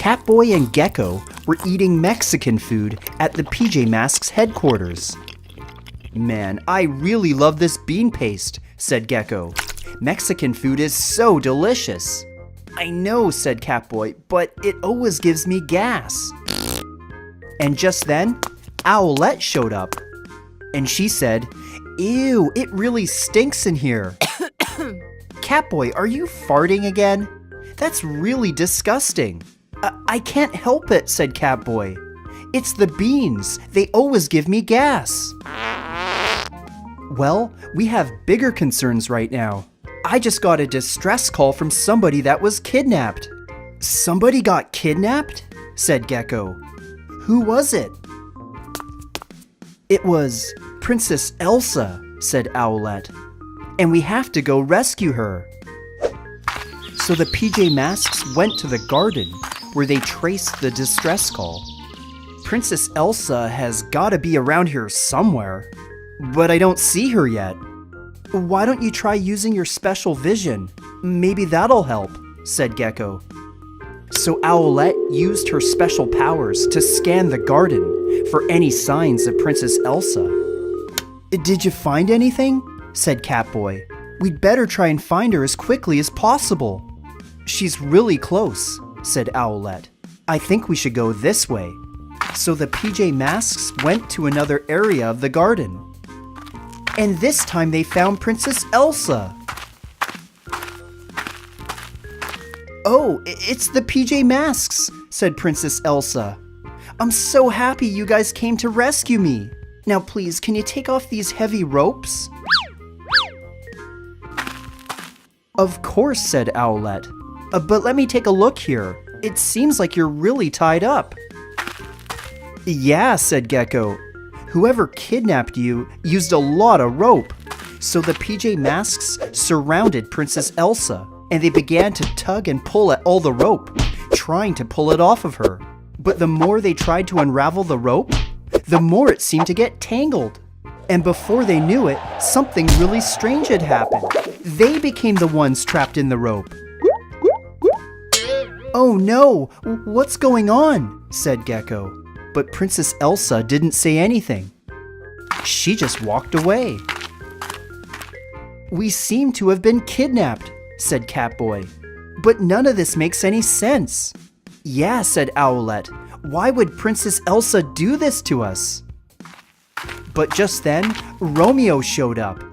Catboy and Gekko were eating Mexican food at the PJ Masks headquarters. "Man, I really love this bean paste," said Gekko. "Mexican food is so delicious." "I know," said Catboy, "but it always gives me gas." And just then, Owlette showed up. And she said, "Ew, it really stinks in here." "Catboy, are you farting again? That's really disgusting." I can't help it," said Catboy. "It's the beans. They always give me gas." "Well, we have bigger concerns right now. I just got a distress call from somebody that was kidnapped." "Somebody got kidnapped?" said Gekko. "Who was it?" "It was Princess Elsa," said Owlette. "And we have to go rescue her." So the PJ Masks went to the garden where they traced the distress call. "Princess Elsa has gotta be around here somewhere, but I don't see her yet." "Why don't you try using your special vision? Maybe that'll help," said Gekko. So Owlette used her special powers to scan the garden for any signs of Princess Elsa. "Did you find anything?" said Catboy. "We'd better try and find her as quickly as possible." "She's really close," said Owlette. "I think we should go this way." So the PJ Masks went to another area of the garden. And this time they found Princess Elsa. "Oh, it's the PJ Masks," said Princess Elsa. "I'm so happy you guys came to rescue me. Now please, can you take off these heavy ropes?" "Of course," said Owlette. But let me take a look here. It seems like you're really tied up." "Yeah," said Gekko. "Whoever kidnapped you used a lot of rope." So the PJ Masks surrounded Princess Elsa, and they began to tug and pull at all the rope, trying to pull it off of her. But the more they tried to unravel the rope, the more it seemed to get tangled. And before they knew it, something really strange had happened. They became the ones trapped in the rope. "Oh no, what's going on?" said Gekko. But Princess Elsa didn't say anything. She just walked away. "We seem to have been kidnapped," said Catboy. "But none of this makes any sense." "Yeah," said Owlette. "Why would Princess Elsa do this to us?" But just then, Romeo showed up.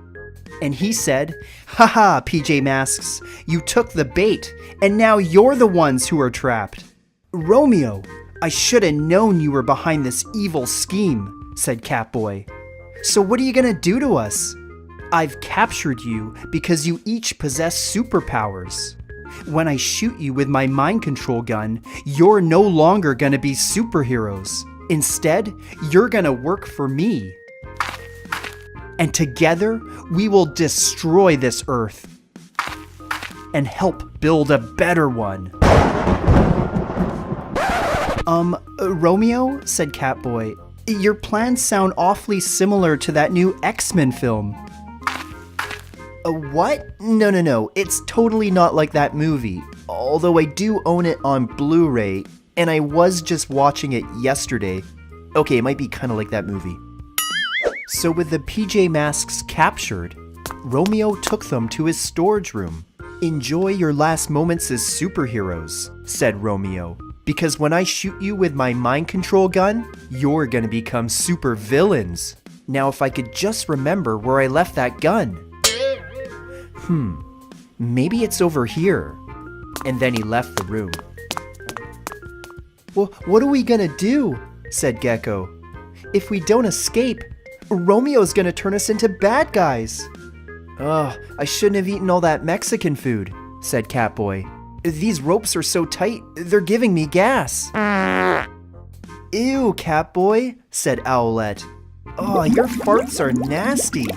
And he said, "Haha, PJ Masks, you took the bait, and now you're the ones who are trapped." "Romeo, I should have known you were behind this evil scheme," said Catboy. "So what are you gonna do to us?" "I've captured you because you each possess superpowers. When I shoot you with my mind control gun, you're no longer gonna be superheroes. Instead, you're gonna work for me. And together, we will destroy this Earth and help build a better one." Romeo," said Catboy, "your plans sound awfully similar to that new X-Men film." "What? No, it's totally not like that movie. Although I do own it on Blu-ray, and I was just watching it yesterday. Okay, it might be kind of like that movie." So with the PJ Masks captured, Romeo took them to his storage room. "Enjoy your last moments as superheroes," said Romeo, "because when I shoot you with my mind control gun, you're gonna become super villains. Now if I could just remember where I left that gun. Maybe it's over here." And then he left the room. "Well, what are we gonna do?" said Gekko. "If we don't escape, Romeo's gonna turn us into bad guys." "Ugh, I shouldn't have eaten all that Mexican food," said Catboy. "These ropes are so tight, they're giving me gas." "Ew, Catboy," said Owlette. "Oh, your farts are nasty."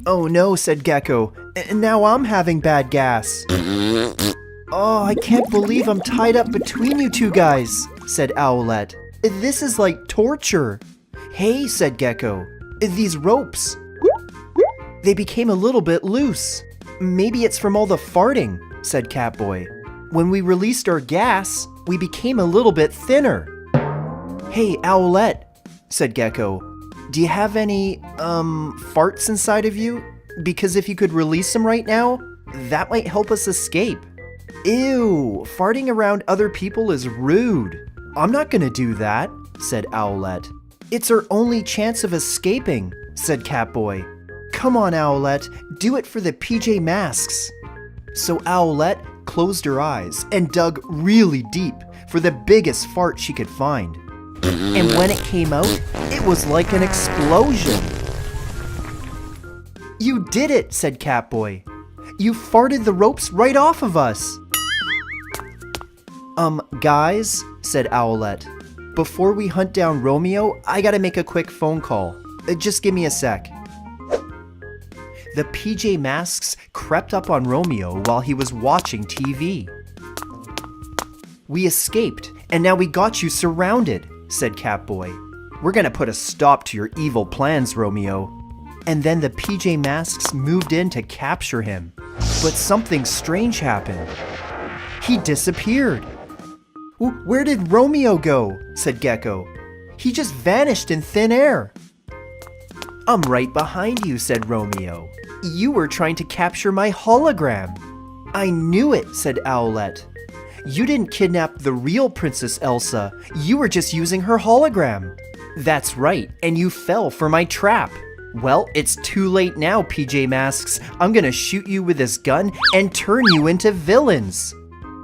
"Oh no," said Gekko. "Now I'm having bad gas." "Oh, I can't believe I'm tied up between you two guys," said Owlette. "This is like torture." "Hey," said Gekko, "these ropes, they became a little bit loose." "Maybe it's from all the farting," said Catboy. "When we released our gas, we became a little bit thinner. Hey, Owlette, said Gekko. Do you have any, farts inside of you? Because if you could release them right now, that might help us escape. Ew, farting around other people is rude. I'm not gonna do that, said Owlette. It's our only chance of escaping, said Catboy. Come on, Owlette, do it for the PJ Masks. So Owlette closed her eyes and dug really deep for the biggest fart she could find. And when it came out, it was like an explosion. You did it, said Catboy. You farted the ropes right off of us. Guys, said Owlette. Before we hunt down Romeo, I gotta make a quick phone call. Just give me a sec. The PJ Masks crept up on Romeo while he was watching TV. We escaped, and now we got you surrounded, said Catboy. We're gonna put a stop to your evil plans, Romeo. And then the PJ Masks moved in to capture him. But something strange happened. He disappeared. Where did Romeo go? Said Gekko. He just vanished in thin air. I'm right behind you, said Romeo. You were trying to capture my hologram. I knew it, said Owlette. You didn't kidnap the real Princess Elsa. You were just using her hologram. That's right, and you fell for my trap. Well, it's too late now, PJ Masks. I'm gonna shoot you with this gun and turn you into villains.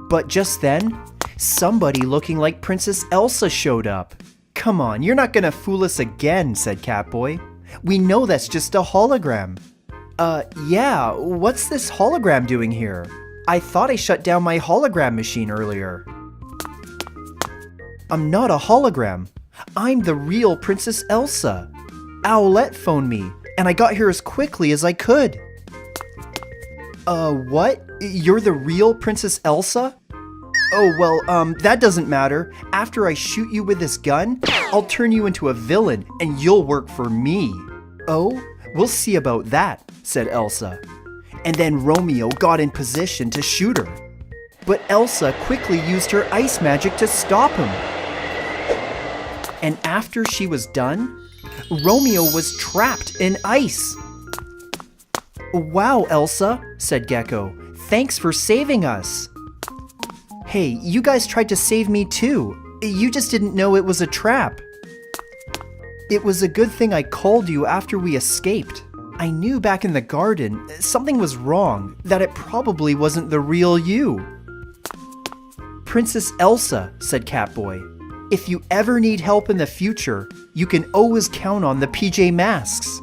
But just then, somebody looking like Princess Elsa showed up. Come on, you're not gonna fool us again, said Catboy. We know that's just a hologram. Yeah, what's this hologram doing here? I thought I shut down my hologram machine earlier. I'm not a hologram. I'm the real Princess Elsa. Owlette phoned me, and I got here as quickly as I could. What? You're the real Princess Elsa? Oh, well, that doesn't matter. After I shoot you with this gun, I'll turn you into a villain, and you'll work for me. Oh, we'll see about that, said Elsa. And then Romeo got in position to shoot her. But Elsa quickly used her ice magic to stop him. And after she was done, Romeo was trapped in ice. Wow, Elsa, said Gekko. Thanks for saving us. Hey, you guys tried to save me too. You just didn't know it was a trap. It was a good thing I called you after we escaped. I knew back in the garden something was wrong, that it probably wasn't the real you. Princess Elsa, said Catboy. If you ever need help in the future, you can always count on the PJ Masks.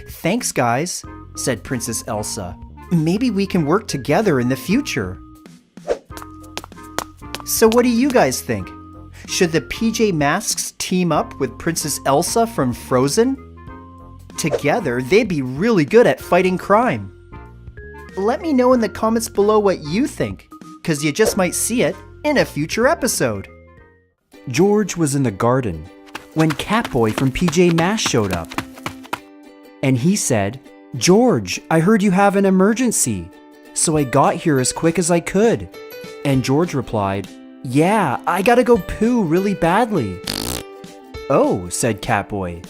Thanks, guys, said Princess Elsa. Maybe we can work together in the future. So what do you guys think? Should the PJ Masks team up with Princess Elsa from Frozen? Together, they'd be really good at fighting crime. Let me know in the comments below what you think, because you just might see it in a future episode. George was in the garden when Catboy from PJ Masks showed up. And he said, George, I heard you have an emergency, so I got here as quick as I could. And George replied, yeah, I gotta go poo really badly. Oh, said Catboy.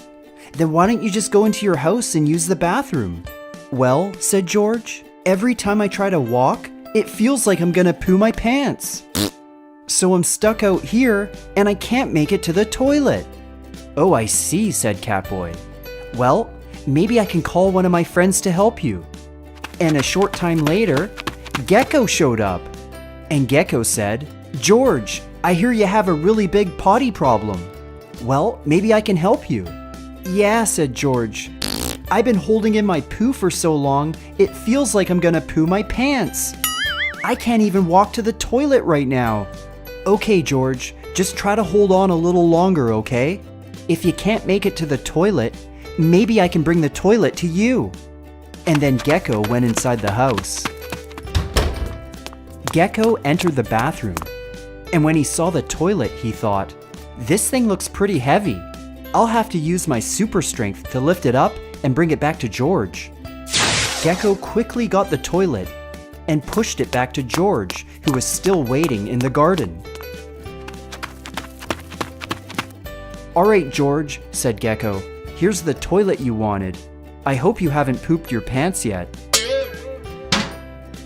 Then why don't you just go into your house and use the bathroom? Well, said George, every time I try to walk, it feels like I'm gonna poo my pants. So I'm stuck out here and I can't make it to the toilet. Oh, I see, said Catboy. Well, maybe I can call one of my friends to help you. And a short time later, Gekko showed up. And Gekko said, George, I hear you have a really big potty problem. Well, maybe I can help you. Yeah, said George. I've been holding in my poo for so long, it feels like I'm gonna poo my pants. I can't even walk to the toilet right now. Okay, George, just try to hold on a little longer, okay? If you can't make it to the toilet, maybe I can bring the toilet to you. And then Gekko went inside the house. Gekko entered the bathroom, and when he saw the toilet, he thought, this thing looks pretty heavy. I'll have to use my super strength to lift it up and bring it back to George. Gekko quickly got the toilet, and pushed it back to George, who was still waiting in the garden. "All right, George," said Gekko. "Here's the toilet you wanted. I hope you haven't pooped your pants yet."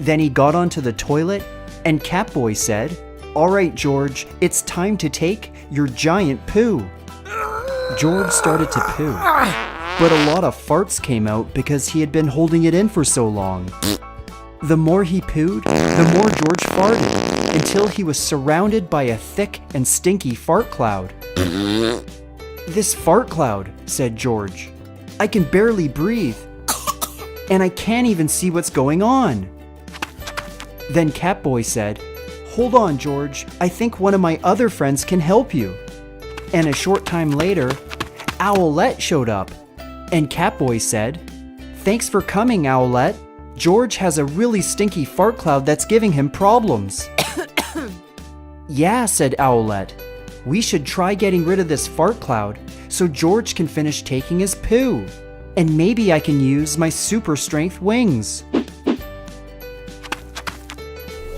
Then he got onto the toilet, and Catboy said, "All right, George, it's time to take your giant poo." George started to poo, but a lot of farts came out because he had been holding it in for so long. The more he pooed, the more George farted, until he was surrounded by a thick and stinky fart cloud. "This fart cloud," said George. "I can barely breathe, and I can't even see what's going on." Then Catboy said, "Hold on, George, I think one of my other friends can help you." And a short time later, Owlette showed up, and Catboy said, "Thanks for coming, Owlette. George has a really stinky fart cloud that's giving him problems." "Yeah," said Owlette. "We should try getting rid of this fart cloud so George can finish taking his poo. And maybe I can use my super strength wings."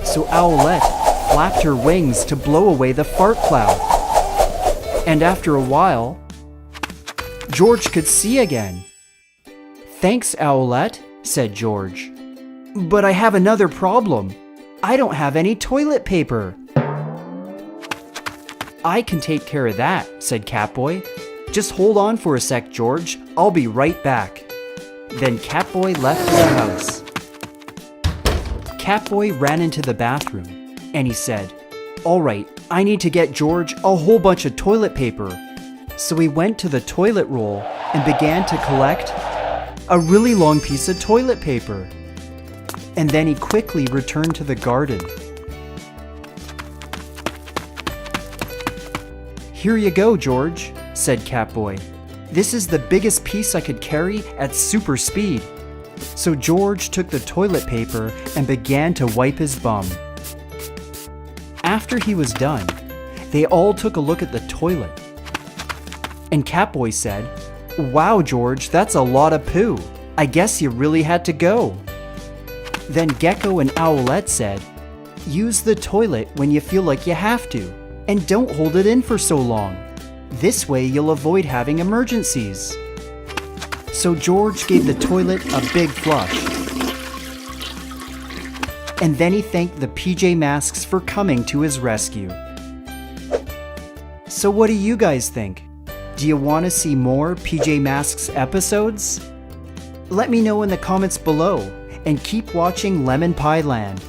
So Owlette flapped her wings to blow away the fart cloud. And after a while, George could see again. "Thanks, Owlette," said George. "But I have another problem. I don't have any toilet paper." "I can take care of that," said Catboy. "Just hold on for a sec, George. I'll be right back." Then Catboy left the house. Catboy ran into the bathroom, and he said, "All right, I need to get George a whole bunch of toilet paper." So he went to the toilet roll and began to collect a really long piece of toilet paper. And then he quickly returned to the garden. "Here you go, George," said Catboy. "This is the biggest piece I could carry at super speed." So George took the toilet paper and began to wipe his bum. After he was done, they all took a look at the toilet. And Catboy said, "Wow, George, that's a lot of poo. I guess you really had to go." Then Gekko and Owlette said, "Use the toilet when you feel like you have to, and don't hold it in for so long. This way you'll avoid having emergencies." So George gave the toilet a big flush. And then he thanked the PJ Masks for coming to his rescue. So what do you guys think? Do you want to see more PJ Masks episodes? Let me know in the comments below, and keep watching Lemon Pie Land.